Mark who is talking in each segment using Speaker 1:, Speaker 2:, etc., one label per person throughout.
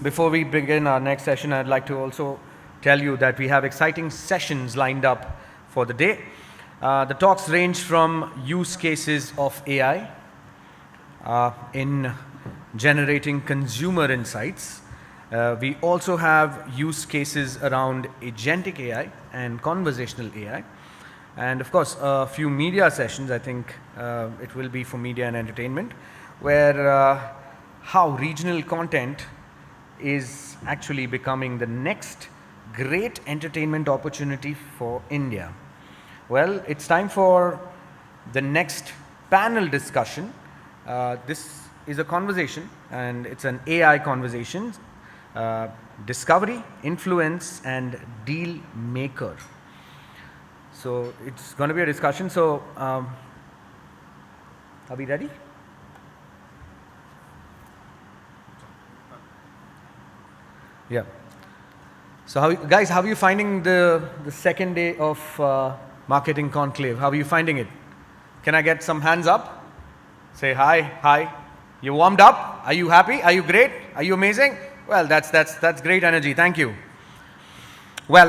Speaker 1: Before we begin our next session, I'd like to also tell you that we have exciting sessions lined up for the day. The talks range from use cases of AI in generating consumer insights. We also have use cases around agentic AI and conversational AI. And of course, a few media sessions, I think it will be for media and entertainment, where how regional content is actually becoming the next great entertainment opportunity for India. Well, it's time for the next panel discussion. This is a conversation, and it's an AI conversation. Discovery, influence, and deal maker. So it's going to be a discussion. So are we ready? Yeah. So guys, how are you finding the second day of Marketing Conclave? How are you finding it? Can I get some hands up? Say hi, hi. You warmed up? Are you happy? Are you great? Are you amazing? Well, that's great energy. Thank you. Well,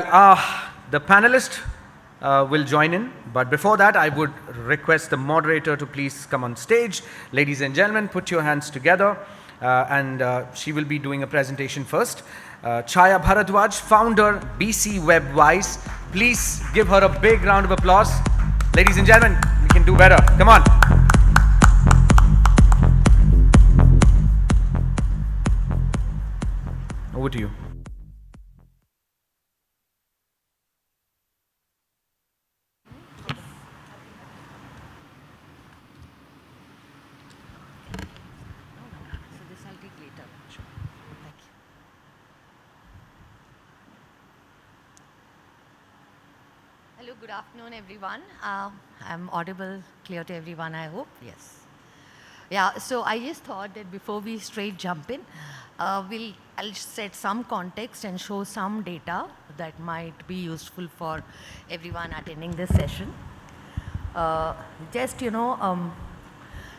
Speaker 1: the panelist will join in, but before that, I would request the moderator to please come on stage. Ladies and gentlemen, put your hands together, and she will be doing a presentation first. Chaaya Baradhwaaj, founder, BC Webwise. Please give her a big round of applause. Ladies and gentlemen, we can do better. Come on. Over to you.
Speaker 2: Hello, good afternoon, everyone. I'm audible, clear to everyone, I hope. Yes. Yeah, so I just thought that before we straight jump in, I'll set some context and show some data that might be useful for everyone attending this session.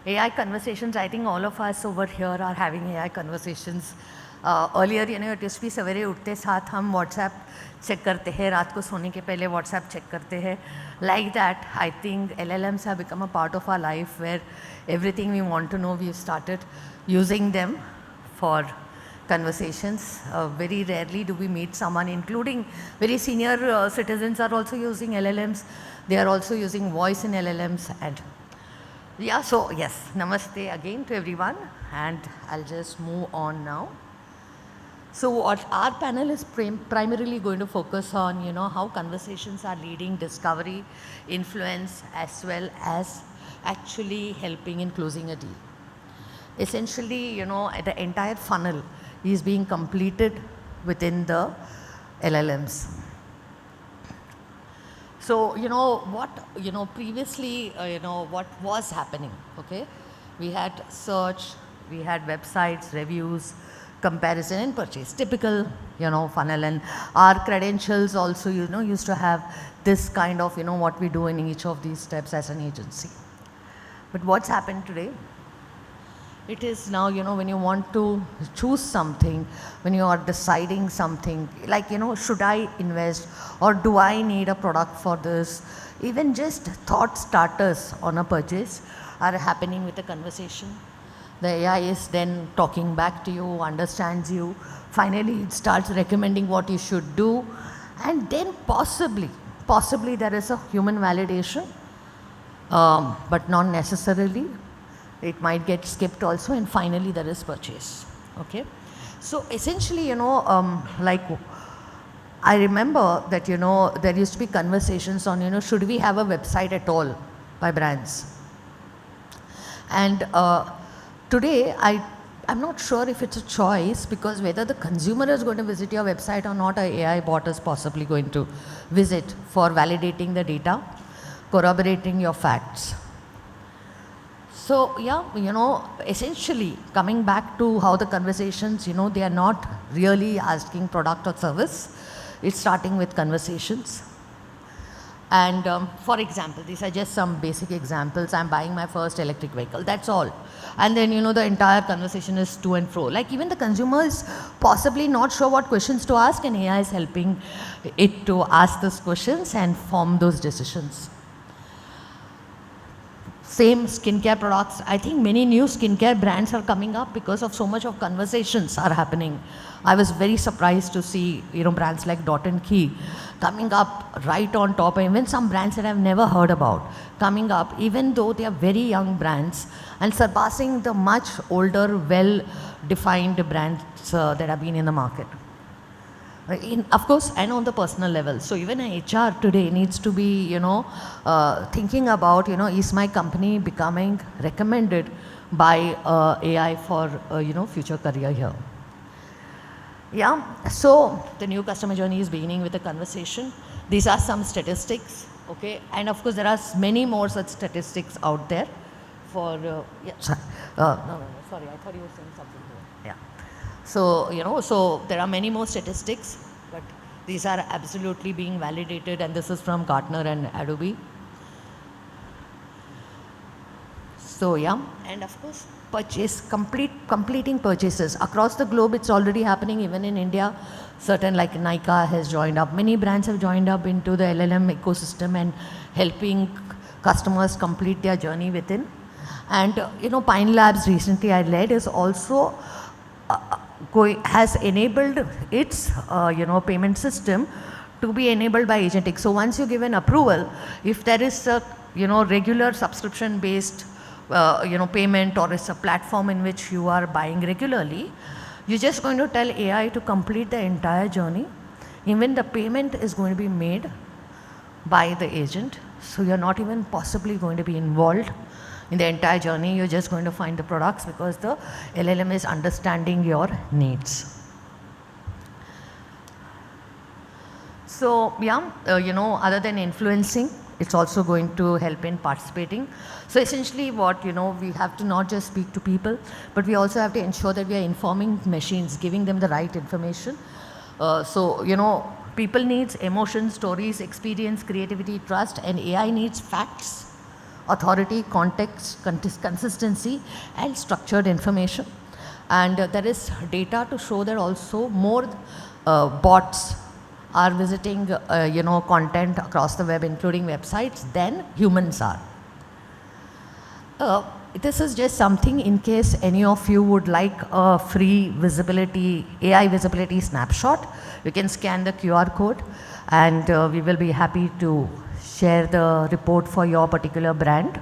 Speaker 2: AI conversations, I think all of us over here are having AI conversations. Earlier, it used to be सवेरे उठते साथ हम WhatsApp check करते हैं, रात को सोने के पहले WhatsApp check करते हैं. Like that, I think LLMs have become a part of our life where everything we want to know, we've started using them for conversations. Very rarely do we meet someone, including very senior citizens are also using LLMs. They are also using voice in LLMs. And yeah, so yes, namaste again to everyone, and I'll just move on now. So what our panel is primarily going to focus on, how conversations are leading discovery, influence, as well as actually helping in closing a deal. Essentially, the entire funnel is being completed within the LLMs. So, previously, what was happening, okay? We had search, we had websites, reviews, comparison and purchase, typical, funnel, and our credentials also, used to have this kind of, what we do in each of these steps as an agency. But what's happened today? It is now, when you want to choose something, when you are deciding something, like, should I invest or do I need a product for this? Even just thought starters on a purchase are happening with a conversation. The AI is then talking back to you, understands you. Finally, it starts recommending what you should do. And then possibly there is a human validation, but not necessarily. It might get skipped also, and finally there is purchase. Okay. So essentially, like I remember that, there used to be conversations on, should we have a website at all by brands? And today, I'm not sure if it's a choice, because whether the consumer is going to visit your website or not, an AI bot is possibly going to visit for validating the data, corroborating your facts. So yeah, essentially coming back to how the conversations, they are not really asking product or service. It's starting with conversations. And for example, these are just some basic examples. I'm buying my first electric vehicle, that's all. And then, the entire conversation is to and fro. Like even the consumer is possibly not sure what questions to ask, and AI is helping it to ask those questions and form those decisions. Same skincare products. I think many new skincare brands are coming up because of so much of conversations are happening. I was very surprised to see, brands like Dot and Key coming up right on top, and even some brands that I've never heard about coming up, even though they are very young brands, and surpassing the much older, well-defined brands that have been in the market. Of course, and on the personal level. So even an HR today needs to be, thinking about, is my company becoming recommended by AI for, future career here. Yeah, so the new customer journey is beginning with a conversation. These are some statistics, okay? And of course, there are many more such statistics out there for, yeah, sorry. No, sorry, I thought you were saying something here. Yeah. So, so there are many more statistics, but these are absolutely being validated, and this is from Gartner and Adobe. So yeah, and of course, completing purchases. Across the globe, it's already happening, even in India. Certain like Nykaa has joined up. Many brands have joined up into the LLM ecosystem and helping customers complete their journey within. And, Pine Labs recently I led is also has enabled its payment system to be enabled by agentic. So once you give an approval, if there is a regular subscription based payment, or it's a platform in which you are buying regularly, you're just going to tell AI to complete the entire journey. Even the payment is going to be made by the agent, so you're not even possibly going to be involved in the entire journey. You're just going to find the products because the LLM is understanding your needs. So yeah, other than influencing, it's also going to help in participating. So essentially what, we have to not just speak to people, but we also have to ensure that we are informing machines, giving them the right information. So, people needs emotions, stories, experience, creativity, trust, and AI needs facts, authority, context, consistency, and structured information. And there is data to show that also more bots are visiting, content across the web, including websites, than humans are. This is just something in case any of you would like a free visibility, AI visibility snapshot. You can scan the QR code, and we will be happy to share the report for your particular brand.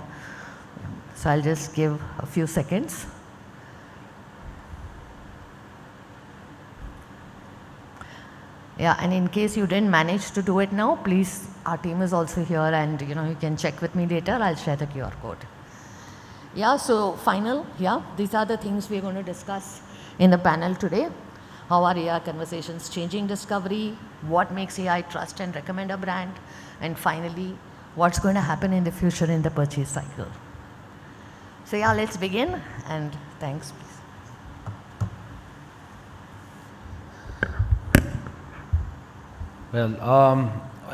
Speaker 2: So I'll just give a few seconds. Yeah, and in case you didn't manage to do it now, please, our team is also here, and you can check with me later. I'll share the QR code. Yeah, so these are the things we're going to discuss in the panel today. How are AI conversations changing discovery? What makes AI trust and recommend a brand? And finally, what's going to happen in the future in the purchase cycle? So yeah, let's begin, and thanks.
Speaker 1: Well,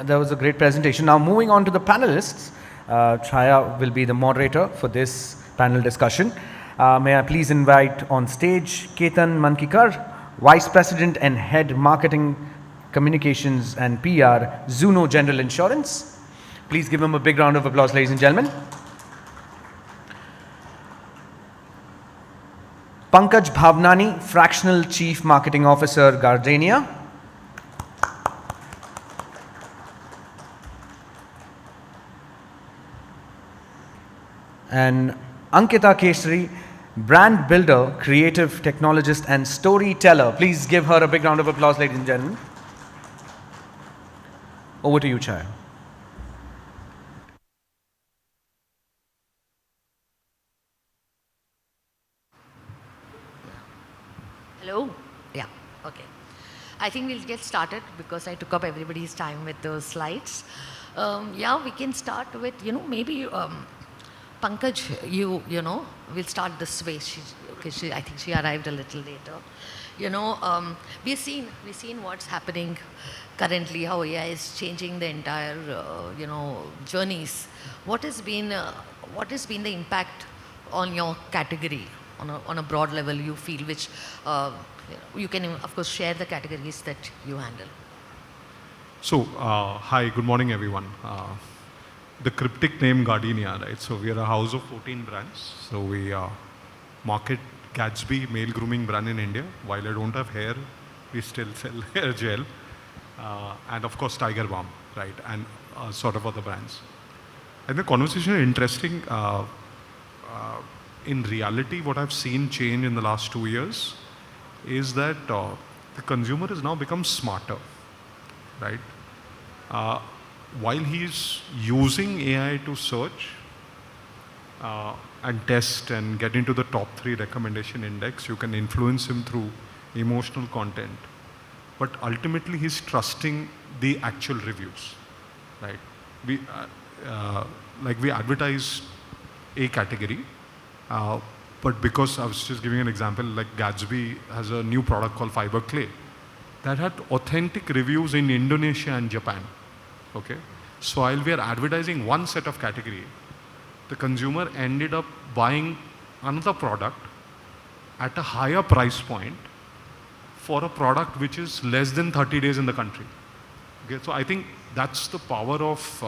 Speaker 1: that was a great presentation. Now moving on to the panelists, Chaaya will be the moderator for this panel discussion. May I please invite on stage Ketan Mankikar, Vice President and Head Marketing Communications and PR, Zuno General Insurance. Please give him a big round of applause, ladies and gentlemen. Pankaj Bhawnani, Fractional Chief Marketing Officer, Gardenia. And Ankita Keshari, Brand Builder, Creative Technologist and Storyteller. Please give her a big round of applause, ladies and gentlemen. Over to you, Chaaya.
Speaker 2: Hello? Yeah, okay. I think we'll get started because I took up everybody's time with those slides. Yeah, we can start with, maybe Pankaj, we'll start this way. okay, I think she arrived a little later. You know, we've seen what's happening currently, how AI is changing the entire, journeys. What has been the impact on your category on a broad level you feel, which you can of course share the categories that you handle.
Speaker 3: So, hi, good morning, everyone. The cryptic name Gardenia, right? So, we are a house of 14 brands. So, we market Gatsby male grooming brand in India. While I don't have hair, we still sell hair gel. And of course, Tiger Balm, right? And sort of other brands. And the conversation is interesting. In reality, what I've seen change in the last 2 years is that the consumer has now become smarter, right? While he's using AI to search and test and get into the top 3 recommendation index, you can influence him through emotional content. But ultimately, he's trusting the actual reviews, right? We, we advertise a category, but because I was just giving an example, like Gatsby has a new product called Fiber Clay that had authentic reviews in Indonesia and Japan. Okay, so while we are advertising one set of category, the consumer ended up buying another product at a higher price point for a product which is less than 30 days in the country. Okay, so I think that's the power of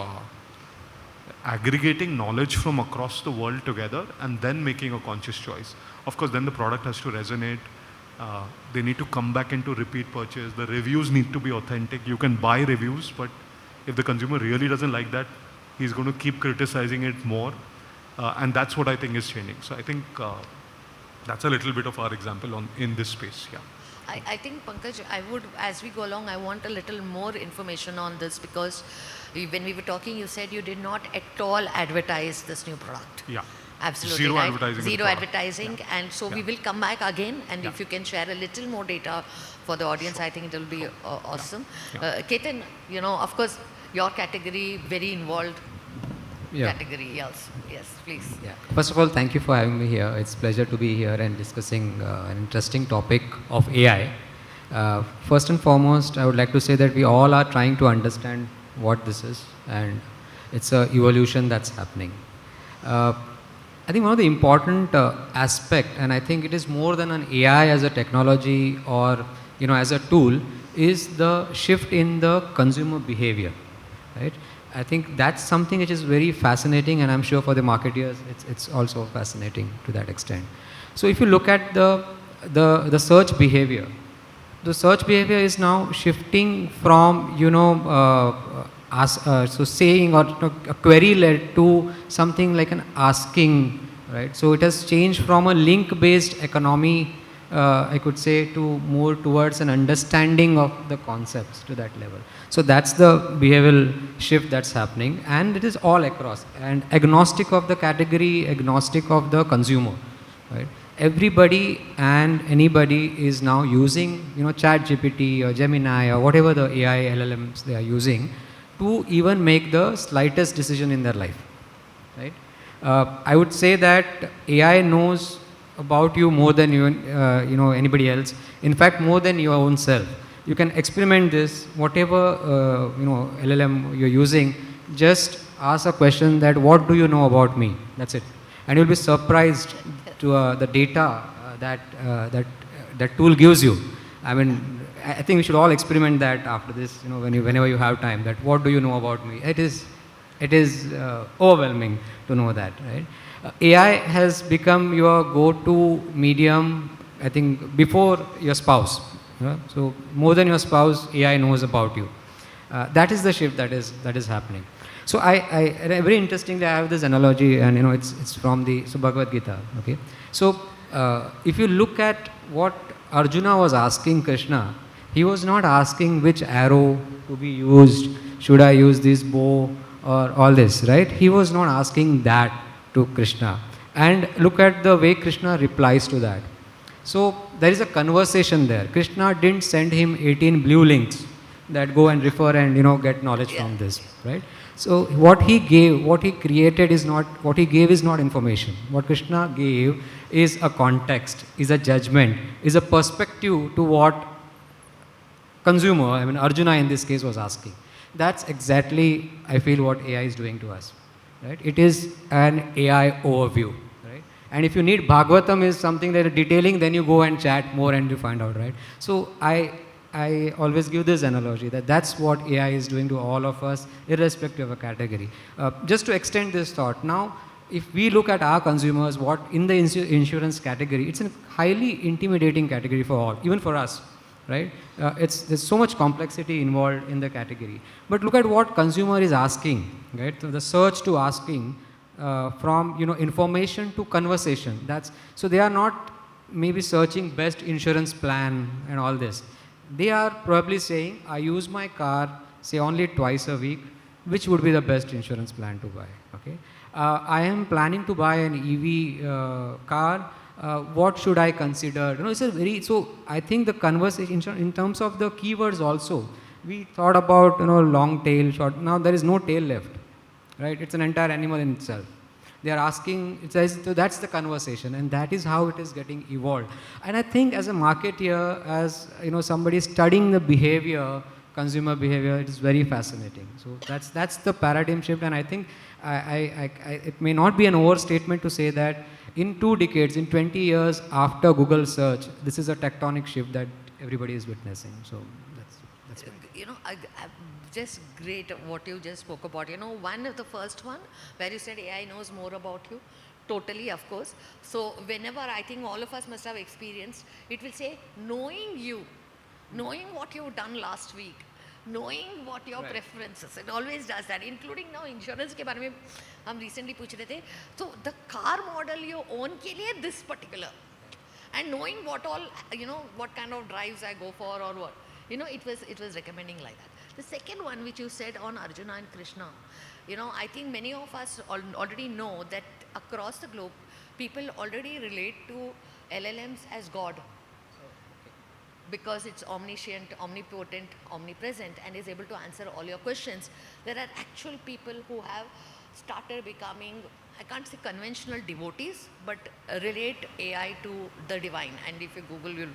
Speaker 3: aggregating knowledge from across the world together and then making a conscious choice. Of course, then the product has to resonate. They need to come back into repeat purchase. The reviews need to be authentic. You can buy reviews, but if the consumer really doesn't like that, he's going to keep criticizing it more. And that's what I think is changing. So I think that's a little bit of our example in this space. Yeah.
Speaker 2: I think, Pankaj, as we go along, I want a little more information on this, because when we were talking, you said you did not at all advertise this new product.
Speaker 3: Yeah.
Speaker 2: Absolutely.
Speaker 3: Zero
Speaker 2: right?
Speaker 3: advertising.
Speaker 2: Zero advertising. Yeah. And so
Speaker 3: yeah.
Speaker 2: we will come back again, and
Speaker 3: yeah.
Speaker 2: if you can share a little more data for the audience, sure. I think it will be awesome.
Speaker 3: Yeah.
Speaker 2: Ketan, of course, your category, very involved category. Yes, please.
Speaker 4: Yeah. First of all, thank you for having me here. It's a pleasure to be here and discussing an interesting topic of AI. First and foremost, I would like to say that we all are trying to understand what this is, and it's an evolution that's happening. I think one of the important aspect, and I think it is more than an AI as a technology or as a tool, is the shift in the consumer behavior, right? I think that's something which is very fascinating, and I'm sure for the marketeers it's also fascinating to that extent. So if you look at the search behavior, the search behavior is now shifting from saying or a query led to something like an asking, right? So it has changed from a link based economy, I could say, to more towards an understanding of the concepts to that level. So that's the behavioral shift that's happening, and it is all across, and agnostic of the category, agnostic of the consumer, right? Everybody and anybody is now using ChatGPT or Gemini or whatever the AI LLMs they are using to even make the slightest decision in their life, right? I would say that AI knows about you more than anybody else. In fact, more than your own self. You can experiment this, whatever LLM you're using. Just ask a question that, what do you know about me? That's it, and you'll be surprised to the data that tool gives you. I mean, I think we should all experiment that after this. Whenever you have time, that what do you know about me? It is overwhelming to know that, right? AI has become your go-to medium, I think, before your spouse. So more than your spouse, AI knows about you. That is the shift that is happening. So very interestingly, I have this analogy, and it's from the Bhagavad Gita. Okay, so if you look at what Arjuna was asking Krishna, he was not asking which arrow to be used, should I use this bow or all this, right? He was not asking that to Krishna. And look at the way Krishna replies to that. So there is a conversation there. Krishna didn't send him 18 blue links that go and refer and get knowledge from this, right? So what he gave, what he created is not, what he gave is not information. What Krishna gave is a context, is a judgment, is a perspective to what consumer, I mean Arjuna in this case was asking. That's exactly, I feel, what AI is doing to us, right? It is an AI overview, right? And if you need Bhagavatam is something that is detailing, then you go and chat more and you find out, right? So I always give this analogy that that's what AI is doing to all of us, irrespective of a category. Just to extend this thought, now, if we look at our consumers, what in the insurance category, it's a highly intimidating category for all, even for us, right? There's so much complexity involved in the category. But look at what consumer is asking, right? So the search to asking from information to conversation. So they are not maybe searching best insurance plan and all this. They are probably saying, I use my car, say only twice a week, which would be the best insurance plan to buy, okay? I am planning to buy an EV car, what should I consider? So I think the conversation in terms of the keywords also, we thought about, long tail, short, now there is no tail left, right? It's an entire animal in itself. They are asking, so that's the conversation, and that is how it is getting evolved. And I think as a marketeer, as somebody studying the behavior, consumer behavior, it is very fascinating. So that's the paradigm shift, and I think it may not be an overstatement to say that in 2 decades, in 20 years after Google search, this is a tectonic shift that everybody is witnessing. So that's
Speaker 2: just great what you just spoke about. One of the first one where you said AI knows more about you. Totally, of course. So whenever I think all of us must have experienced, it will say knowing you, knowing what you've done last week, knowing what your preferences. It always does that, including now insurance के बारे में हम recently पूछ रहे थे. So the car model you own के लिए this particular, and knowing what all what kind of drives I go for or what. It was recommending like that. The second one which you said on Arjuna and Krishna, I think many of us already know that across the globe, people already relate to LLMs as God. Because it's omniscient, omnipotent, omnipresent, and is able to answer all your questions. There are actual people who have started becoming, I can't say conventional devotees, but relate AI to the divine. And if you Google,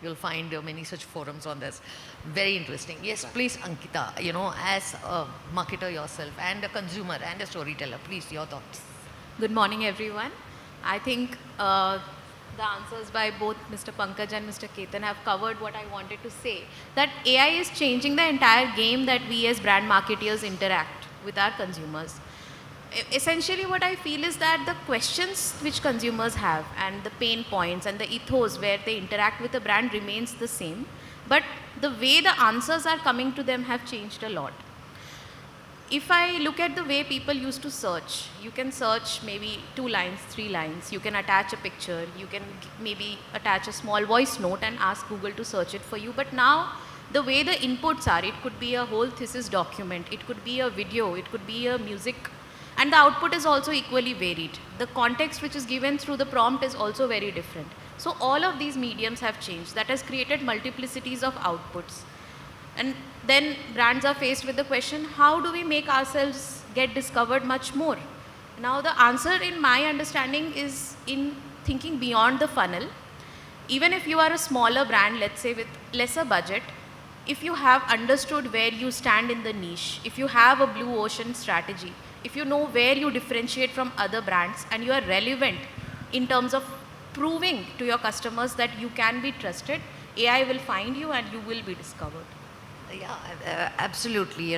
Speaker 2: you'll find many such forums on this. Very interesting. Yes, please, Ankita, as a marketer yourself and a consumer and a storyteller, please, your thoughts.
Speaker 5: Good morning, everyone. I think the answers by both Mr. Pankaj and Mr. Ketan have covered what I wanted to say. That AI is changing the entire game that we as brand marketeers interact with our consumers. Essentially what I feel is that the questions which consumers have and the pain points and the ethos where they interact with the brand remains the same, but the way the answers are coming to them have changed a lot. If I look at the way people used to search, you can search maybe 2 lines, 3 lines, you can attach a picture, you can maybe attach a small voice note and ask Google to search it for you. But now, the way the inputs are, it could be a whole thesis document, it could be a video, it could be a music, and the output is also equally varied. The context which is given through the prompt is also very different. So all of these mediums have changed. That has created multiplicities of outputs. And then brands are faced with the question, how do we make ourselves get discovered much more? Now the answer in my understanding is in thinking beyond the funnel. Even if you are a smaller brand, let's say with lesser budget, if you have understood where you stand in the niche, if you have a blue ocean strategy, if you know where you differentiate from other brands and you are relevant in terms of proving to your customers that you can be trusted, AI will find you and you will be discovered.
Speaker 2: Yeah, absolutely,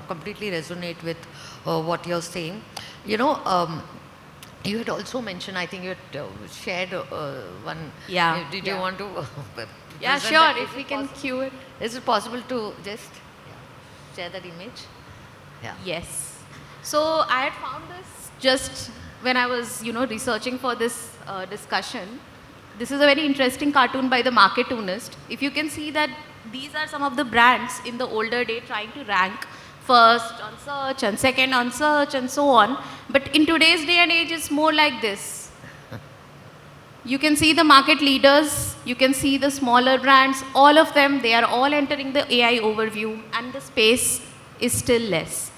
Speaker 2: completely resonate with what you're saying. You had also mentioned, I think you had shared one.
Speaker 5: Yeah.
Speaker 2: Did you want to?
Speaker 5: Yeah, sure, if we can cue it.
Speaker 2: Is it possible to just share that image? Yeah.
Speaker 5: Yes. So I had found this just when I was, researching for this discussion. This is a very interesting cartoon by the Marketoonist. If you can see that these are some of the brands in the older day trying to rank first on search and second on search and so on. But in today's day and age, it's more like this. You can see the market leaders, you can see the smaller brands, all of them, they are all entering the AI overview and the space is still less.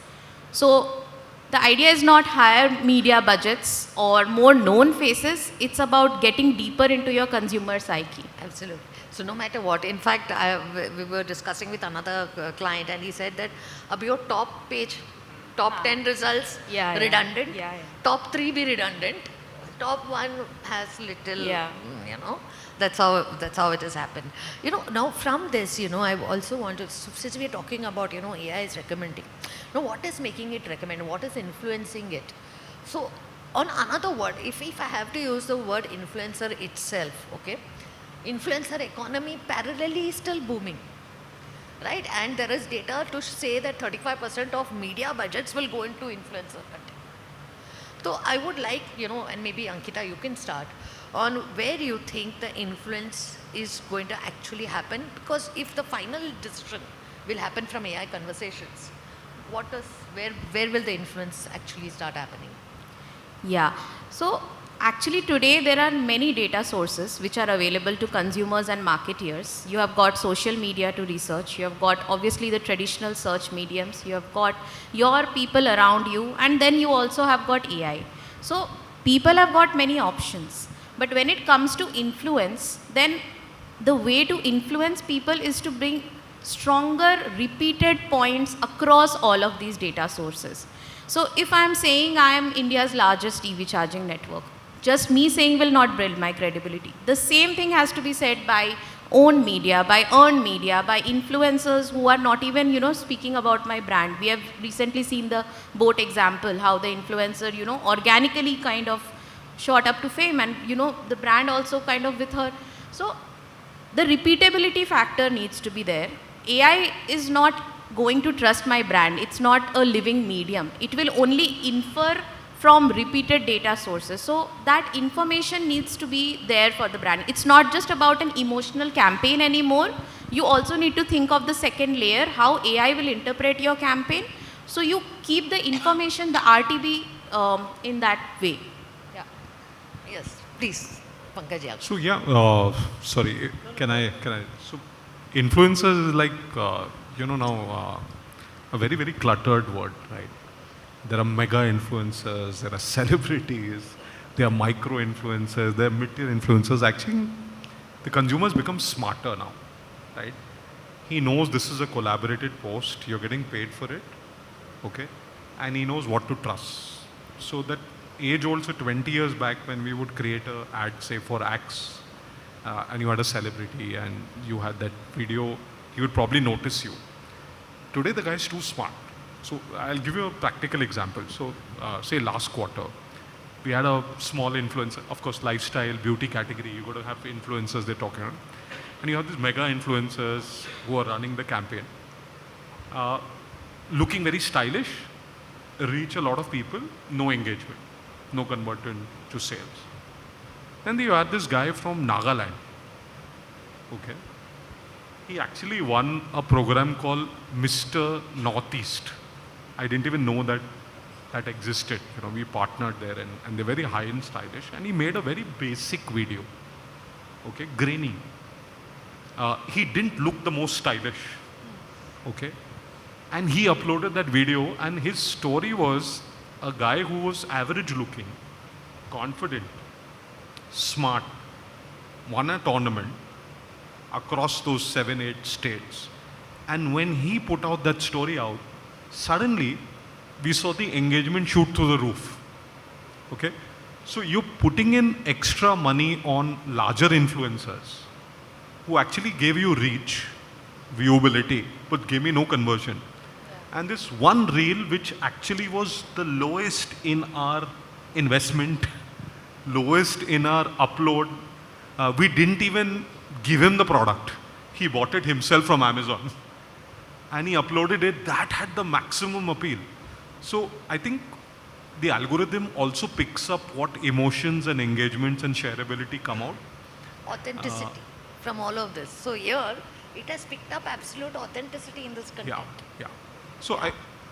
Speaker 5: So the idea is not higher media budgets or more known faces, it's about getting deeper into your consumer psyche.
Speaker 2: Absolutely. So no matter what, in fact, we were discussing with another client and he said that your top page, top 10 results redundant, top 3 be redundant, top 1 has little, that's how it has happened. Now from this, I also want to, since we are talking about, AI is recommending, what is making it recommend, what is influencing it? So on another word, if I have to use the word influencer itself, okay, influencer economy parallelly is still booming, right? And there is data to say that 35% of media budgets will go into influencer content. So I would like, and maybe Ankita, you can start on where you think the influence is going to actually happen, because if the final decision will happen from AI conversations, where will the influence actually start happening?
Speaker 5: Yeah. So actually today there are many data sources which are available to consumers and marketeers. You have got social media to research, you have got obviously the traditional search mediums, you have got your people around you, and then you also have got AI. So people have got many options. But when it comes to influence, then the way to influence people is to bring stronger repeated points across all of these data sources. So if I am saying I am India's largest EV charging network, just me saying will not build my credibility. The same thing has to be said by owned media, by earned media, by influencers who are not even, speaking about my brand. We have recently seen the boat example, how the influencer, organically kind of shot up to fame, and, the brand also kind of with her. So the repeatability factor needs to be there. AI is not going to trust my brand. It's not a living medium. It will only infer from repeated data sources. So that information needs to be there for the brand. It's not just about an emotional campaign anymore. You also need to think of the second layer, how AI will interpret your campaign. So you keep the information, the RTB in that way.
Speaker 2: Yeah. Yes, please, Pankaj.
Speaker 3: So sorry, can I? So influencers is like, now a very, very cluttered word, right? There are mega influencers, there are celebrities, there are micro influencers, there are mid-tier influencers. Actually, the consumers become smarter now, right? He knows this is a collaborated post, you're getting paid for it, okay? And he knows what to trust. So that age also 20 years back when we would create an ad, say for Axe, and you had a celebrity and you had that video, he would probably notice you. Today the guy is too smart. So I'll give you a practical example. So say last quarter, we had a small influencer, of course lifestyle, beauty category, you got to have influencers they're talking about. And you have these mega influencers who are running the campaign. Looking very stylish, reach a lot of people, no engagement, no conversion to sales. Then you had this guy from Nagaland, okay? He actually won a program called Mr. Northeast. I didn't even know that existed. We partnered there and they're very high and stylish. And he made a very basic video, okay, grainy. He didn't look the most stylish, okay? And he uploaded that video and his story was a guy who was average looking, confident, smart, won a tournament across those 7-8 states. And when he put out that story out, suddenly we saw the engagement shoot through the roof. Okay? So you're putting in extra money on larger influencers who actually gave you reach, viewability, but gave me no conversion. Yeah. And this one reel, which actually was the lowest in our investment, lowest in our upload, we didn't even give him the product. He bought it himself from Amazon. And he uploaded it, that had the maximum appeal. So I think the algorithm also picks up what emotions and engagements and shareability come out.
Speaker 2: Authenticity from all of this. So here, it has picked up absolute authenticity in this content.
Speaker 3: Yeah. So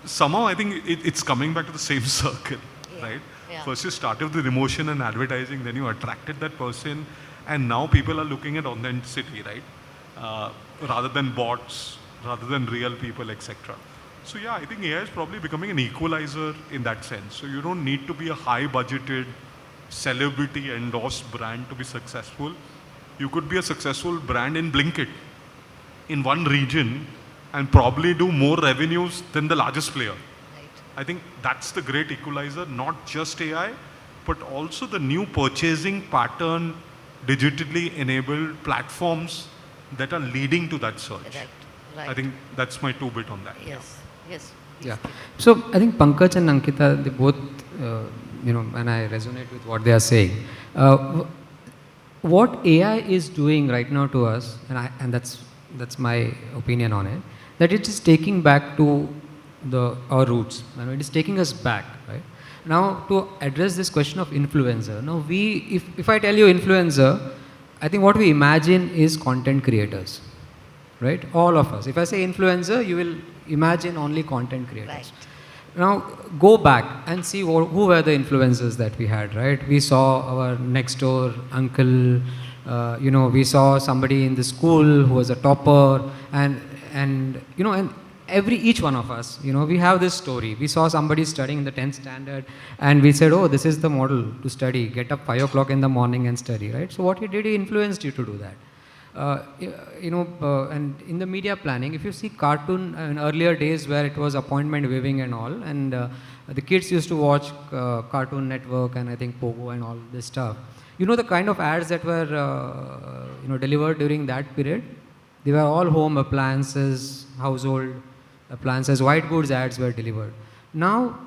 Speaker 3: somehow I think it's coming back to the same circle, right? Yeah. First you started with emotion and advertising, then you attracted that person, and now people are looking at authenticity, right? Rather than bots, rather than real people, etc. So yeah, I think AI is probably becoming an equalizer in that sense. So you don't need to be a high budgeted celebrity endorsed brand to be successful. You could be a successful brand in Blinkit in one region and probably do more revenues than the largest player.
Speaker 2: Right.
Speaker 3: I think that's the great equalizer, not just AI, but also the new purchasing pattern, digitally enabled platforms that are leading to that search.
Speaker 2: Right. Right.
Speaker 3: I think that's my 2 bit on that.
Speaker 2: Yes. Yes.
Speaker 4: Yeah. So I think Pankaj and Ankita, they both, and I resonate with what they are saying. What AI is doing right now to us, and that's my opinion on it, that it is taking back to our roots. It is taking us back, right? Now, to address this question of influencer, now if I tell you influencer, I think what we imagine is content creators, right? All of us. If I say influencer, you will imagine only content creators.
Speaker 2: Right.
Speaker 4: Now, go back and see who were the influencers that we had, right? We saw our next door uncle, we saw somebody in the school who was a topper, and each one of us, we have this story. We saw somebody studying in the 10th standard, and we said, oh, this is the model to study. Get up 5 o'clock in the morning and study, right? So what he did, he influenced you to do that. And in the media planning, if you see cartoon in earlier days where it was appointment viewing and all, and the kids used to watch Cartoon Network and I think Pogo and all this stuff. The kind of ads that were delivered during that period, they were all home appliances, household appliances, white goods ads were delivered. Now,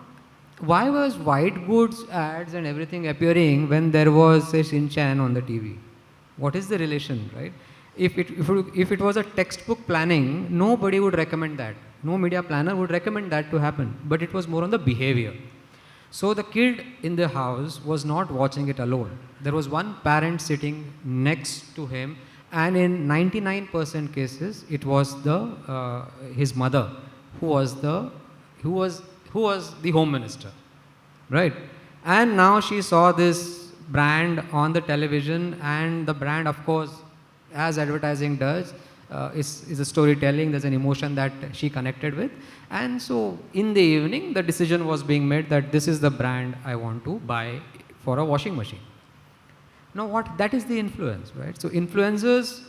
Speaker 4: why was white goods ads and everything appearing when there was a Shin-chan on the TV? What is the relation, right? If it was a textbook planning, nobody would recommend that. No media planner would recommend that to happen. But it was more on the behavior. So the kid in the house was not watching it alone. There was one parent sitting next to him, and in 99% cases, it was his mother who was the home minister, right? And now she saw this brand on the television, and the brand, of course, as advertising does, is a storytelling. There's an emotion that she connected with, and so in the evening the decision was being made that this is the brand I want to buy for a washing machine. Now that is the influence, right? So influencers,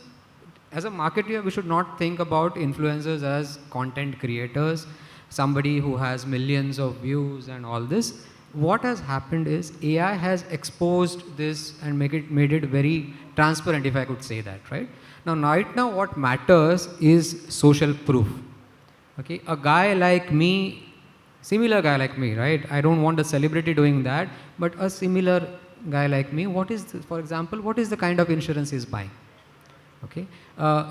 Speaker 4: as a marketer, we should not think about influencers as content creators, somebody who has millions of views and all this. What has happened is AI has exposed this and made it very transparent, if I could say that, right? Right now what matters is social proof. Okay, a guy like me, similar guy like me, right? I don't want a celebrity doing that, but a similar guy like me, for example, what is the kind of insurance he's buying? Okay,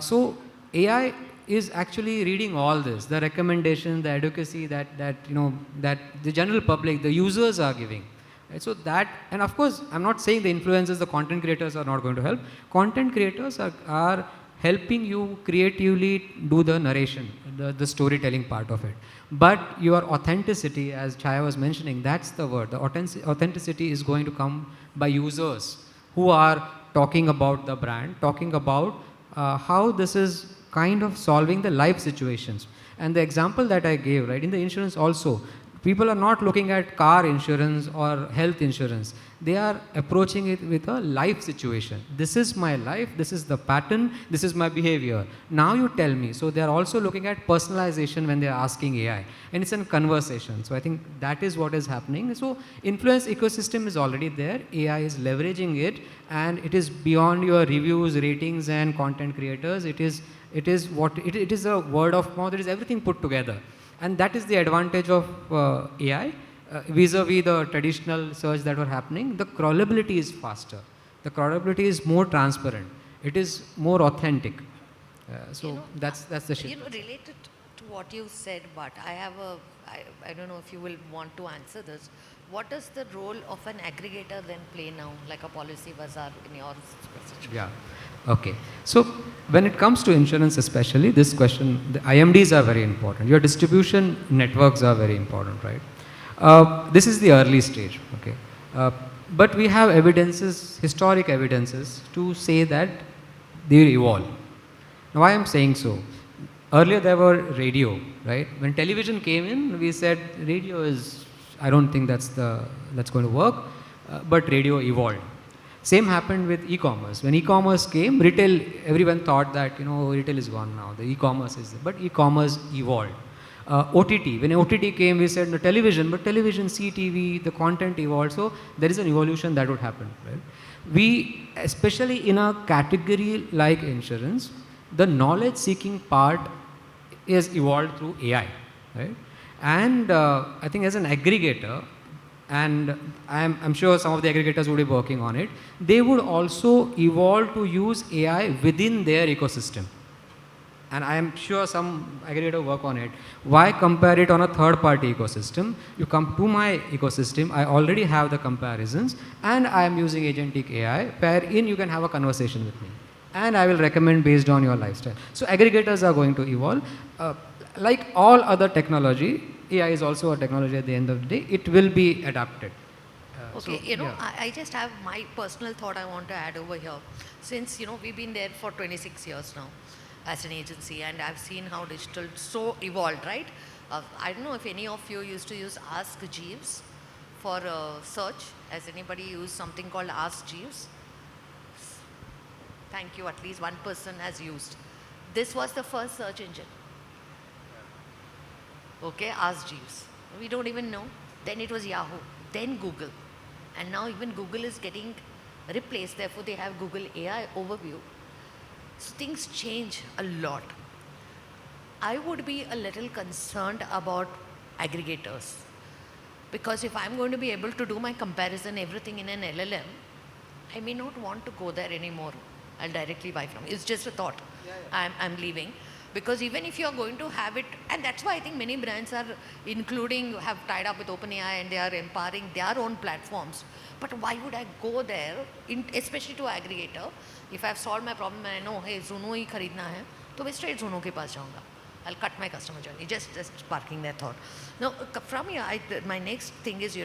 Speaker 4: so AI is actually reading all this, the recommendation, the advocacy that the general public, the users are giving. Right? So that, and of course, I'm not saying the influencers, the content creators are not going to help. Content creators are helping you creatively do the narration, the storytelling part of it. But your authenticity, as Chaaya was mentioning, that's the word. The authenticity is going to come by users who are talking about the brand, talking about how this is kind of solving the life situations. And the example that I gave, right, in the insurance also, people are not looking at car insurance or health insurance. They are approaching it with a life situation. This is my life, this is the pattern, this is my behavior. Now you tell me. So they are also looking at personalization when they are asking AI. And it's a conversation. So I think that is what is happening. So influence ecosystem is already there. AI is leveraging it, and it is beyond your reviews, ratings, and content creators. It is a word of mouth. It is everything put together. And that is the advantage of AI vis-a-vis the traditional search that were happening. The crawlability is faster. The crawlability is more transparent. It is more authentic. That's the shift.
Speaker 2: Related to what you said, but I don't know if you will want to answer this. What is the role of an aggregator then play now, like a Policy Bazaar in your situation?
Speaker 4: Yeah. Okay. So when it comes to insurance especially, this question, the IMDs are very important. Your distribution networks are very important, right? This is the early stage, okay? But we have historic evidences to say that they will evolve. Now why I am saying so? Earlier there were radio, right? When television came in, we said radio is, I don't think that's going to work, but radio evolved. Same happened with e-commerce. When e-commerce came, retail, everyone thought that, retail is gone now, the e-commerce is there, but e-commerce evolved. OTT, when OTT came, we said no television, but television, CTV, the content evolved, so there is an evolution that would happen, right? We, especially in a category like insurance, the knowledge seeking part is evolved through AI, right? And I think as an aggregator, and I'm sure some of the aggregators would be working on it, they would also evolve to use AI within their ecosystem. And I am sure some aggregator work on it. Why compare it on a third party ecosystem? You come to my ecosystem, I already have the comparisons, and I am using agentic AI, wherein you can have a conversation with me. And I will recommend based on your lifestyle. So aggregators are going to evolve. Like all other technology, AI is also a technology at the end of the day. It will be adapted.
Speaker 2: Okay, I just have my personal thought I want to add over here. Since, we've been there for 26 years now as an agency, and I've seen how digital so evolved, right? I don't know if any of you used to use Ask Jeeves for search. Has anybody used something called Ask Jeeves? Thank you, at least one person has used. This was the first search engine. Okay, Ask Jeeves. We don't even know. Then it was Yahoo, then Google. And now even Google is getting replaced, therefore they have Google AI overview. So things change a lot. I would be a little concerned about aggregators. Because if I'm going to be able to do my comparison, everything in an LLM, I may not want to go there anymore. I'll directly buy from. It's just a thought. I'm leaving. Because even if you're going to have it, and that's why I think many brands are have tied up with OpenAI and they are empowering their own platforms. But why would I go there, especially to aggregator, if I've solved my problem and I know, hey, Zuno hi kharidna hai, to मैं straight Zuno ke paas jaunga. I'll cut my customer journey, just parking that thought. Now, from here, my next thing is,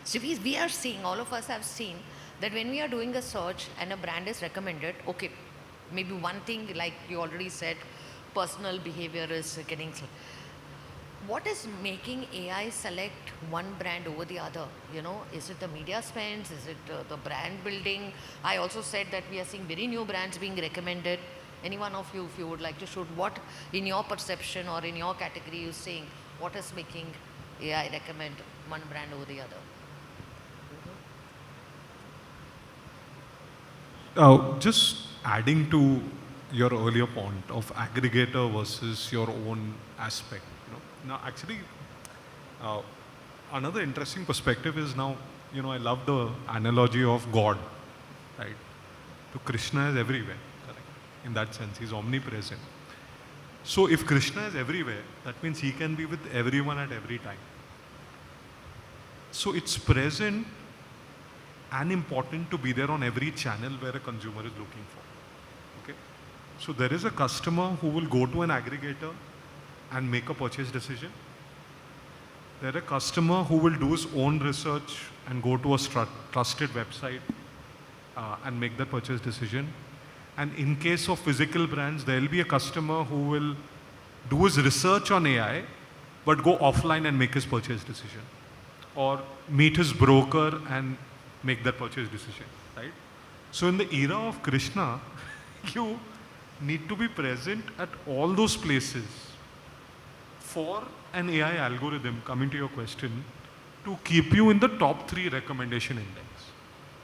Speaker 2: so we are seeing, all of us have seen, that when we are doing a search and a brand is recommended, okay, maybe one thing, like you already said, personal behavior is getting. What is making AI select one brand over the other? Is it the media spends? Is it the brand building? I also said that we are seeing very new brands being recommended. Any one of you, if you would like to shoot, what in your perception or in your category you're saying, what is making AI recommend one brand over the other?
Speaker 3: Just adding to your earlier point of aggregator versus your own aspect. Now, actually, another interesting perspective is now, I love the analogy of God, right? So Krishna is everywhere, correct? In that sense, he's omnipresent. So if Krishna is everywhere, that means he can be with everyone at every time. So it's present and important to be there on every channel where a consumer is looking for. Okay? So there is a customer who will go to an aggregator and make a purchase decision. There is a customer who will do his own research and go to a trusted website and make the purchase decision. And in case of physical brands, there will be a customer who will do his research on AI, but go offline and make his purchase decision. Or meet his broker and make that purchase decision, right? So in the era of Krishna, you need to be present at all those places for an AI algorithm, coming to your question, to keep you in the top 3 recommendation index,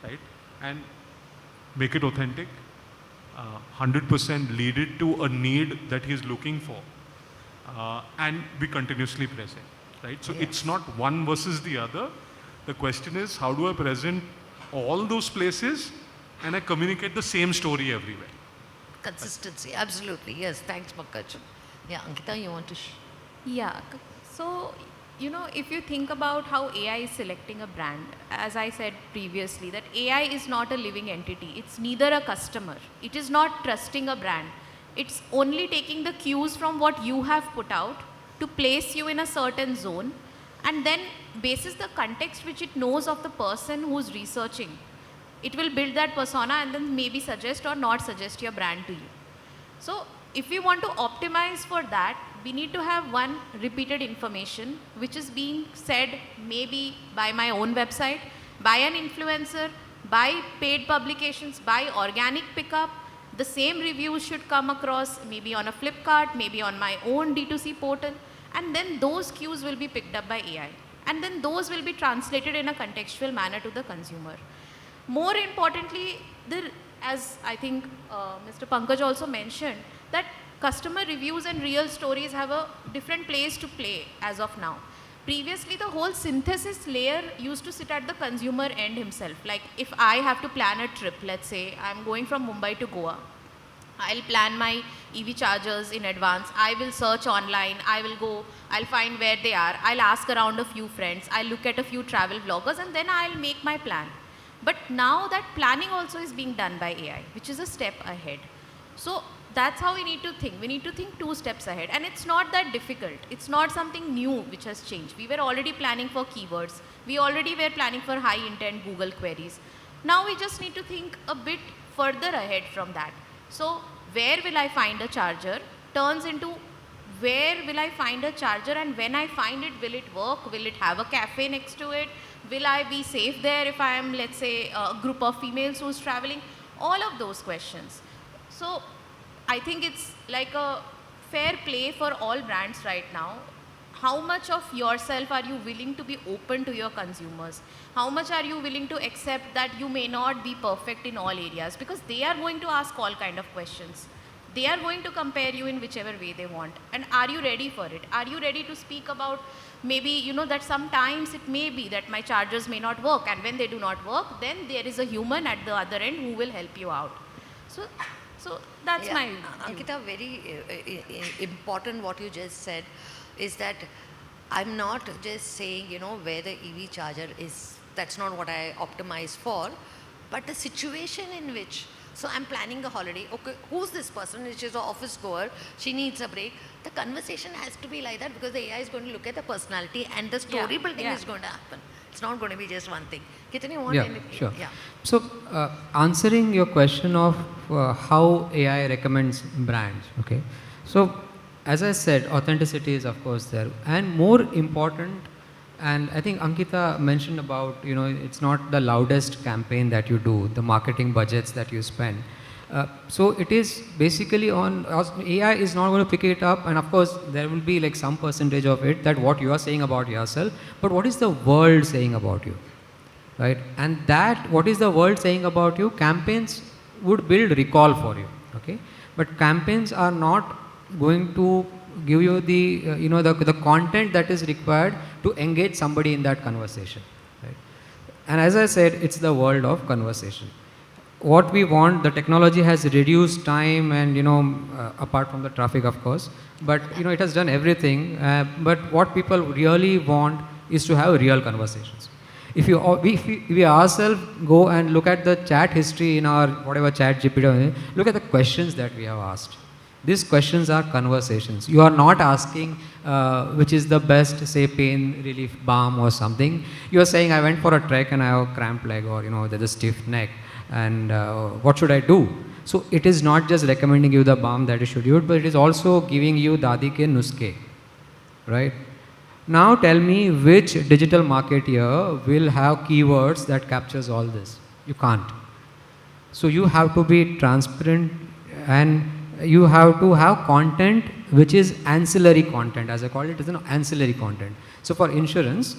Speaker 3: right? And make it authentic, 100% lead it to a need that he is looking for, and be continuously present, right? So it's not one versus the other. The question is, how do I present all those places and I communicate the same story everywhere?
Speaker 2: Consistency, absolutely. Yes, thanks, Pankaj. Yeah, Ankita, you want to?
Speaker 5: Yeah. So, if you think about how AI is selecting a brand, as I said previously, that AI is not a living entity. It's neither a customer. It is not trusting a brand. It's only taking the cues from what you have put out to place you in a certain zone, and then basis the context which it knows of the person who's researching, it will build that persona and then maybe suggest or not suggest your brand to you. So if we want to optimize for that, we need to have one repeated information which is being said maybe by my own website, by an influencer, by paid publications, by organic pickup. The same reviews should come across maybe on a Flipkart, maybe on my own D2C portal, and then those cues will be picked up by AI. And then those will be translated in a contextual manner to the consumer. More importantly, as I think Mr. Pankaj also mentioned, that customer reviews and real stories have a different place to play as of now. Previously, the whole synthesis layer used to sit at the consumer end himself. Like if I have to plan a trip, let's say I'm going from Mumbai to Goa, I'll plan my EV chargers in advance. I will search online. I will go, I'll find where they are. I'll ask around a few friends. I'll look at a few travel vloggers and then I'll make my plan. But now that planning also is being done by AI, which is a step ahead. So that's how we need to think. We need to think 2 steps ahead. And it's not that difficult. It's not something new which has changed. We were already planning for keywords. We already were planning for high intent Google queries. Now we just need to think a bit further ahead from that. So where will I find a charger turns into where will I find a charger, and when I find it, will it work? Will it have a cafe next to it? Will I be safe there if I am, let's say, a group of females who's traveling? All of those questions. So I think it's like a fair play for all brands right now. How much of yourself are you willing to be open to your consumers? How much are you willing to accept that you may not be perfect in all areas? Because they are going to ask all kind of questions. They are going to compare you in whichever way they want. And are you ready for it? Are you ready to speak about maybe, you know, that sometimes it may be that my chargers may not work, and when they do not work, then there is a human at the other end who will help you out. So that's my view.
Speaker 2: Ankita, very important what you just said is that I'm not just saying, you know, where the EV charger is, that's not what I optimize for, but the situation in which, so I'm planning a holiday, okay, who's this person? She's an office goer, she needs a break. The conversation has to be like that because the AI is going to look at the personality and the story building is going to happen. It's not going to be just one thing. Ketan, you want anything?
Speaker 4: Sure.
Speaker 2: Yeah.
Speaker 4: So, answering your question of how AI recommends brands, okay. So, as I said, authenticity is of course there, and more important, and I think Ankita mentioned about, you know, it's not the loudest campaign that you do, the marketing budgets that you spend. So it is basically on, AI is not going to pick it up, and of course there will be like some percentage of it that what you are saying about yourself, but what is the world saying about you, right? And that, what is the world saying about you, campaigns would build recall for you, okay? But campaigns are not going to give you the, you know, the content that is required to engage somebody in that conversation, right? And as I said, it's the world of conversation. What we want, the technology has reduced time and, you know, apart from the traffic of course, but you know, it has done everything, but what people really want is to have real conversations. If we ourselves go and look at the chat history in our whatever chat GPT, look at the questions that we have asked. These questions are conversations. You are not asking which is the best, say, pain relief balm or something. You are saying, I went for a trek and I have a cramped leg, or, you know, there's a stiff neck, and what should I do? So it is not just recommending you the balm that you should use, but it is also giving you dadi ke nuske, right? Now tell me which digital marketer will have keywords that captures all this. You can't. So you have to be transparent, and you have to have content which is ancillary content, as I call it, is an ancillary content. So for insurance,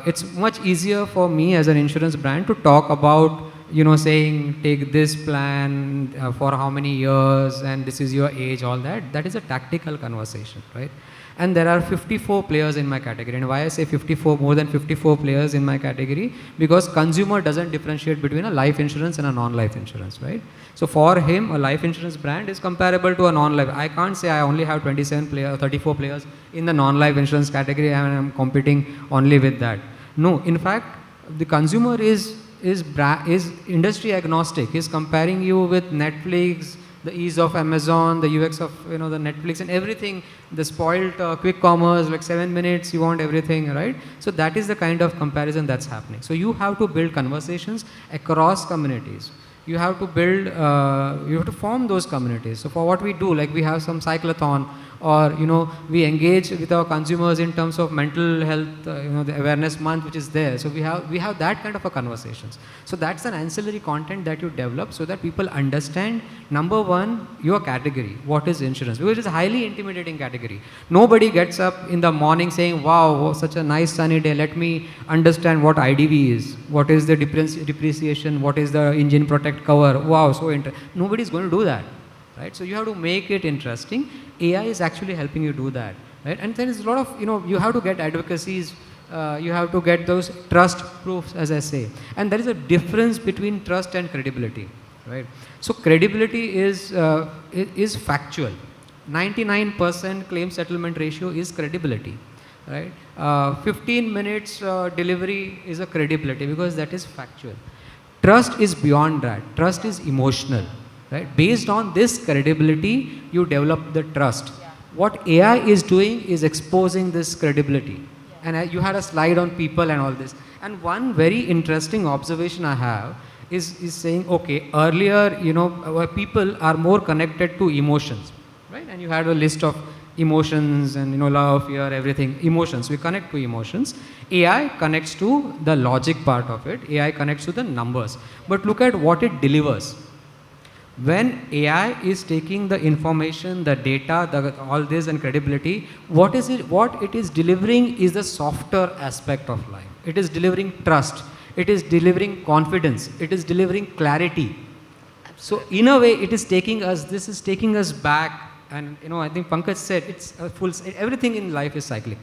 Speaker 4: it's much easier for me as an insurance brand to talk about, you know, saying take this plan for how many years and this is your age, all that. That is a tactical conversation, right? And there are 54 players in my category. And why I say 54, more than 54 players in my category? Because consumer doesn't differentiate between a life insurance and a non-life insurance, right? So for him, a life insurance brand is comparable to a non-life. I can't say I only have 27 players, 34 players in the non-life insurance category and I'm competing only with that. No, in fact, the consumer is industry agnostic. Is comparing you with Netflix, the ease of Amazon, the UX of, you know, the Netflix and everything, the spoiled quick commerce, like 7 minutes, you want everything, right? So that is the kind of comparison that's happening. So you have to build conversations across communities. you have to build, you have to form those communities. So for what we do, like we have some cyclothon, or we engage with our consumers in terms of mental health, the awareness month which is there. So we have that kind of a conversations. So that's an ancillary content that you develop so that people understand, number one, your category, what is insurance, because it is a highly intimidating category. Nobody gets up in the morning saying, wow, such a nice sunny day, let me understand what IDV is, what is the depreciation, what is the engine protect cover, wow, so nobody is going to do that. Right? So you have to make it interesting. AI is actually helping you do that. Right? And there is a lot of, you have to get advocacies, you have to get those trust proofs, as I say. And there is a difference between trust and credibility. Right? So credibility is factual. 99% claim settlement ratio is credibility. Right? 15 minutes delivery is a credibility because that is factual. Trust is beyond that. Trust is emotional. Right? Based on this credibility, you develop the trust. Yeah. What AI is doing is exposing this credibility. Yeah. And you had a slide on people and all this. And one very interesting observation I have is saying, okay, earlier, people are more connected to emotions, right? And you had a list of emotions and, love, fear, everything, emotions. We connect to emotions. AI connects to the logic part of it. AI connects to the numbers. But look at what it delivers. When AI is taking the information, the data, all this and credibility, what it is delivering is the softer aspect of life. It is delivering trust. It is delivering confidence. It is delivering clarity. Absolutely. So in a way, this is taking us back. And I think Pankaj said it's everything in life is cyclic.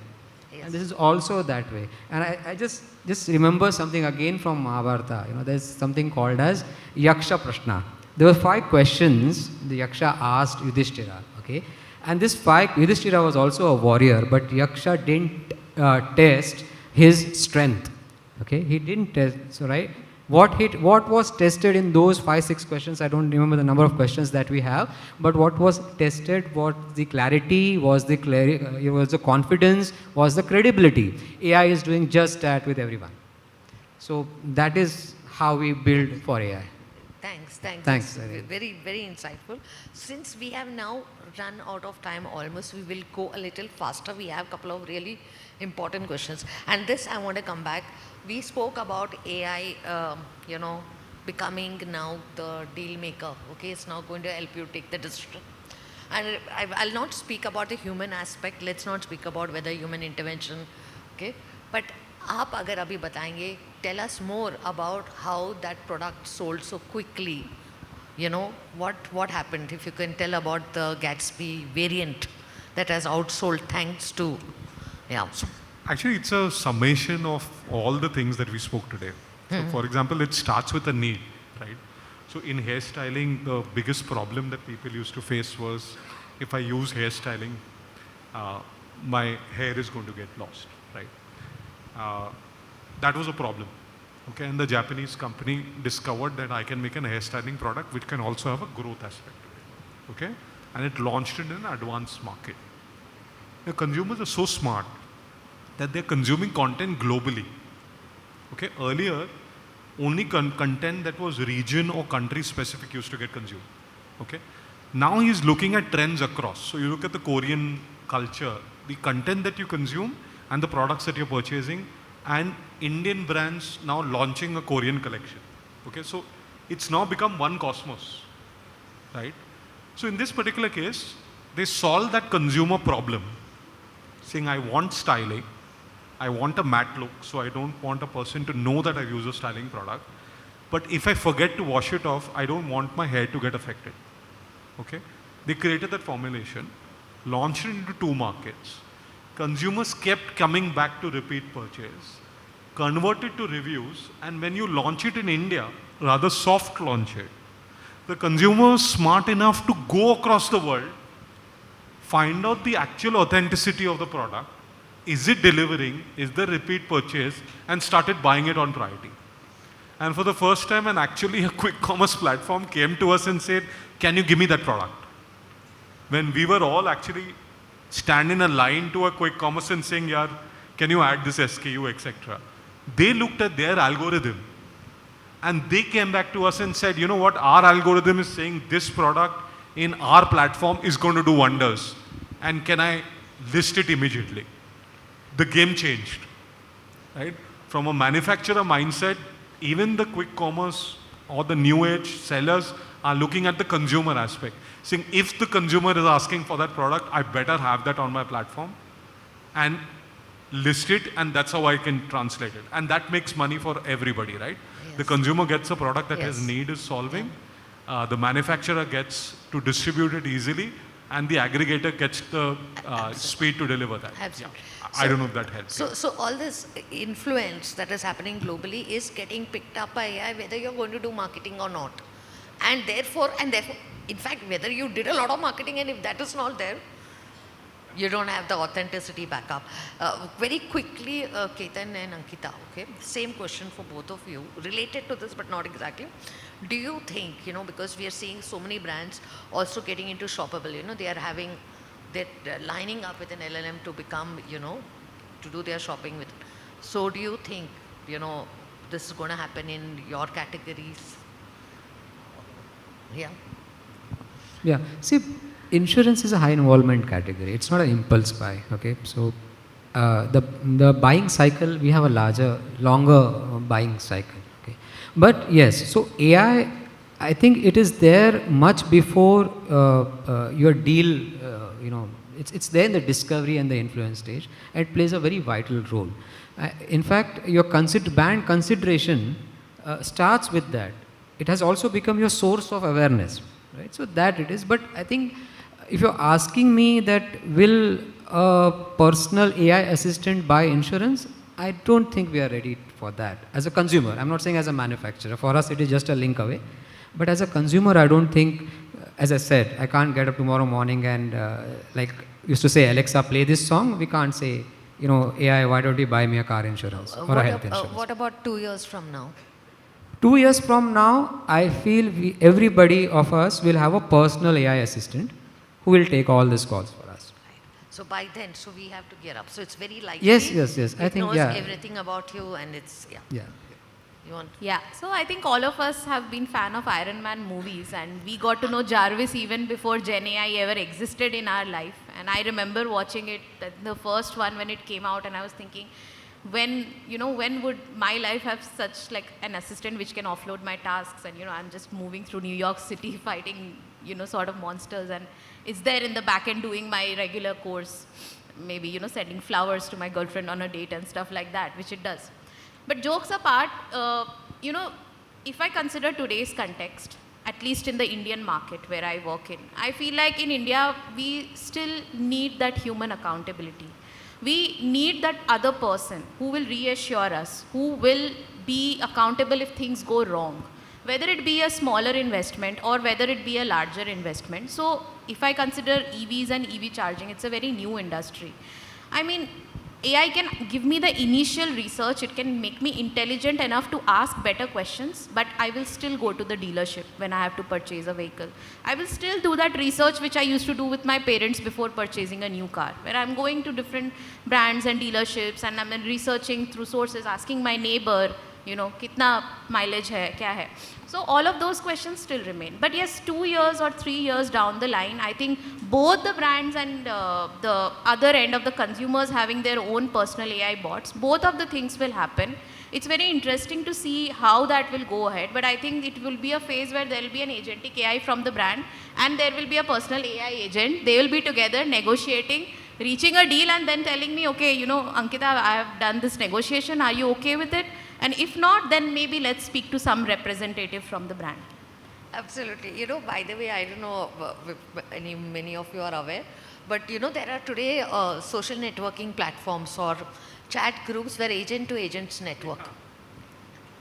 Speaker 4: Yes. And this is also that way. And I just remember something again from Mahabharata. There's something called as Yaksha Prashna. There were 5 questions the Yaksha asked Yudhishthira, okay? And Yudhishthira was also a warrior, but Yaksha didn't test his strength, okay? He didn't test, so right? What was tested in those 5-6 questions, I don't remember the number of questions that we have, but what was tested was the clarity, was the confidence, was the credibility. AI is doing just that with everyone. So that is how we build for AI.
Speaker 2: Thanks. Very, very insightful. Since we have now run out of time almost, we will go a little faster. We have a couple of really important questions. And this, I want to come back. We spoke about AI, becoming now the deal maker. Okay, it's now going to help you take the decision. And I'll not speak about the human aspect. Let's not speak about whether human intervention. Okay, but आप अगर अभी बताएंगे, tell us more about how that product sold so quickly. What happened? If you can tell about the Gatsby variant that has outsold thanks to, So
Speaker 3: actually, it's a summation of all the things that we spoke today. So for example, it starts with a need, right? So in hairstyling, the biggest problem that people used to face was, if I use hairstyling, my hair is going to get lost, right? That was a problem. Okay, and the Japanese company discovered that I can make an hairstyling product which can also have a growth aspect to it. Okay, and it launched it in an advanced market. The consumers are so smart that they're consuming content globally. Okay, earlier, only content that was region or country specific used to get consumed. Okay, now he's looking at trends across. So you look at the Korean culture, the content that you consume and the products that you're purchasing, and Indian brands now launching a Korean collection. Okay, so it's now become one cosmos, right? So in this particular case, they solve that consumer problem, saying I want styling, I want a matte look, so I don't want a person to know that I use a styling product. But if I forget to wash it off, I don't want my hair to get affected. Okay, they created that formulation, launched it into 2 markets. Consumers kept coming back to repeat purchase, converted to reviews, and when you launch it in India, rather soft launch it, the consumer is smart enough to go across the world, find out the actual authenticity of the product, is it delivering, is the repeat purchase, and started buying it on priority. And for the first time, and actually a quick commerce platform came to us and said, can you give me that product? When we were all actually stand in a line to a quick commerce and saying, yeah, can you add this SKU, etc. They looked at their algorithm And they came back to us and said, you know what, our algorithm is saying this product in our platform is going to do wonders. And can I list it immediately? The game changed, right? From a manufacturer mindset, even the quick commerce or the new age sellers are looking at the consumer aspect. Saying if the consumer is asking for that product, I better have that on my platform and list it, and that's how I can translate it. And that makes money for everybody, right?
Speaker 2: Yes.
Speaker 3: The consumer gets a product that his
Speaker 2: Yes.
Speaker 3: need is solving. The manufacturer gets to distribute it easily, and the aggregator gets the speed to deliver that.
Speaker 2: Absolutely.
Speaker 3: Yeah. I don't know if that helps.
Speaker 2: So all this influence that is happening globally is getting picked up by AI, whether you're going to do marketing or not. And therefore, in fact, whether you did a lot of marketing and if that is not there, you don't have the authenticity back up. Very quickly, Ketan and Ankita, okay, same question for both of you, related to this but not exactly. Do you think, because we are seeing so many brands also getting into shoppable, they're lining up with an LLM to become, to do their shopping with. So do you think, this is going to happen in your categories? Yeah.
Speaker 4: Yeah. See, insurance is a high involvement category. It's not an impulse buy. Okay. So the buying cycle, we have a longer buying cycle. Okay. But yes, so AI, I think it is there much before your deal. It's there in the discovery and the influence stage. And it plays a very vital role. In fact, your brand consideration starts with that. It has also become your source of awareness, right? So that it is. But I think if you're asking me that will a personal AI assistant buy insurance, I don't think we are ready for that. As a consumer, I'm not saying as a manufacturer. For us, it is just a link away. But as a consumer, I don't think, as I said, I can't get up tomorrow morning and like used to say, Alexa, play this song. We can't say, AI, why don't you buy me a car insurance or a health insurance?
Speaker 2: What about 2 years from now?
Speaker 4: 2 years from now, I feel everybody of us will have a personal AI assistant who will take all these calls for us.
Speaker 2: Right. So by then, we have to gear up. So it's very likely.
Speaker 4: Yes.
Speaker 2: I think, knows everything about you, and it's,
Speaker 4: Yeah.
Speaker 2: You want?
Speaker 5: Yeah, so I think all of us have been fan of Iron Man movies, and we got to know Jarvis even before Gen AI ever existed in our life. And I remember watching it, the first one when it came out, and I was thinking, when would my life have such like an assistant which can offload my tasks, and I'm just moving through New York City fighting sort of monsters, and it's there in the back end doing my regular course, maybe sending flowers to my girlfriend on a date and stuff like that, which it does. But jokes apart, if I consider today's context, at least in the Indian market where I work in, I feel like in India we still need that human accountability. We need that other person who will reassure us, who will be accountable if things go wrong, whether it be a smaller investment or whether it be a larger investment. So if I consider EVs and EV charging, it's a very new industry. I mean, AI can give me the initial research, it can make me intelligent enough to ask better questions, but I will still go to the dealership when I have to purchase a vehicle. I will still do that research which I used to do with my parents before purchasing a new car, where I'm going to different brands and dealerships and I'm researching through sources, asking my neighbor, kitna mileage hai, kya hai. So all of those questions still remain. But yes, 2 years or 3 years down the line, I think both the brands and the other end of the consumers having their own personal AI bots, both of the things will happen. It's very interesting to see how that will go ahead. But I think it will be a phase where there will be an agentic AI from the brand and there will be a personal AI agent. They will be together negotiating, reaching a deal and then telling me, okay, Ankita, I have done this negotiation. Are you okay with it? And if not, then maybe let's speak to some representative from the brand.
Speaker 2: Absolutely. By the way, I don't know if many of you are aware, but there are today social networking platforms or chat groups where agent to agents network.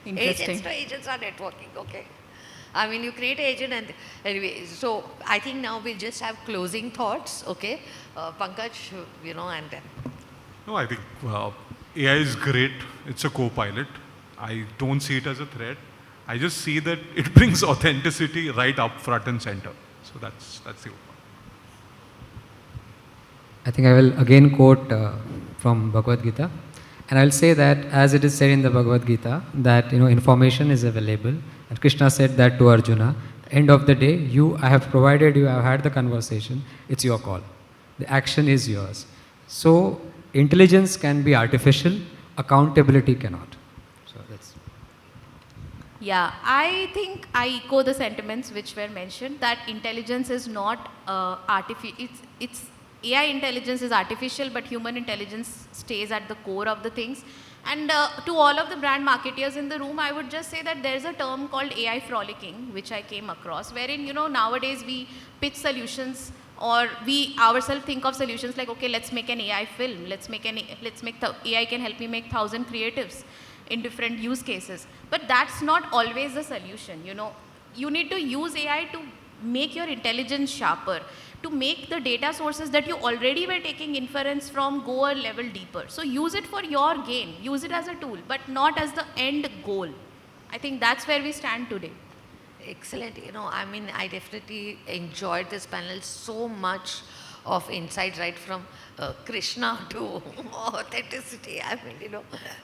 Speaker 5: Interesting.
Speaker 2: Agents to agents are networking, okay? I mean, you create an agent and anyway, so I think now we'll just have closing thoughts, okay? Pankaj, and then.
Speaker 3: No, I think AI is great. It's a co-pilot. I don't see it as a threat. I just see that it brings authenticity right up front and center. So that's the whole point.
Speaker 4: I think I will again quote from Bhagavad Gita. And I'll say that as it is said in the Bhagavad Gita, that information is available. And Krishna said that to Arjuna. End of the day, I have provided you, I have had the conversation, it's your call. The action is yours. So intelligence can be artificial, accountability cannot. So that's.
Speaker 5: Yeah, I think I echo the sentiments which were mentioned, that intelligence is not artificial. It's AI intelligence is artificial, but human intelligence stays at the core of the things. And to all of the brand marketeers in the room, I would just say that there's a term called AI frolicking, which I came across, wherein, nowadays we pitch solutions, or we ourselves think of solutions like, okay, let's make an AI film, AI can help me make 1,000 creatives in different use cases. But that's not always the solution. You need to use AI to make your intelligence sharper, to make the data sources that you already were taking inference from go a level deeper. So use it for your gain, use it as a tool, but not as the end goal. I think that's where we stand today.
Speaker 2: Excellent. I definitely enjoyed this panel. So much of insight, right from Krishna to authenticity.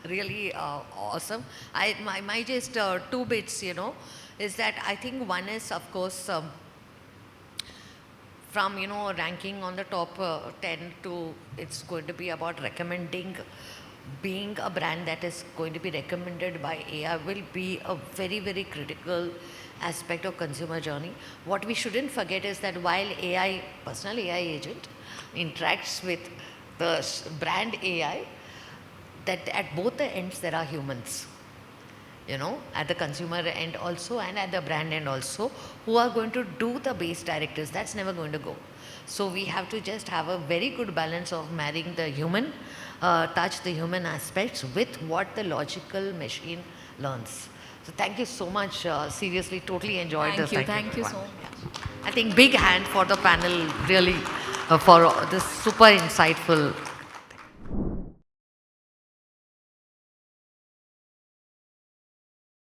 Speaker 2: Really awesome. My just two bits, is that I think one is, of course, from ranking on the top 10 to it's going to be about recommending, being a brand that is going to be recommended by AI will be a very, very critical aspect of consumer journey. What we shouldn't forget is that while personal AI agent interacts with the brand AI, that at both the ends there are humans, at the consumer end also and at the brand end also, who are going to do the base directives. That's never going to go. So we have to just have a very good balance of marrying the human touch, the human aspects with what the logical machine learns. So thank you so much. Seriously, totally enjoyed this.
Speaker 5: Thank you so much.
Speaker 2: I think big hand for the panel, really, for this super insightful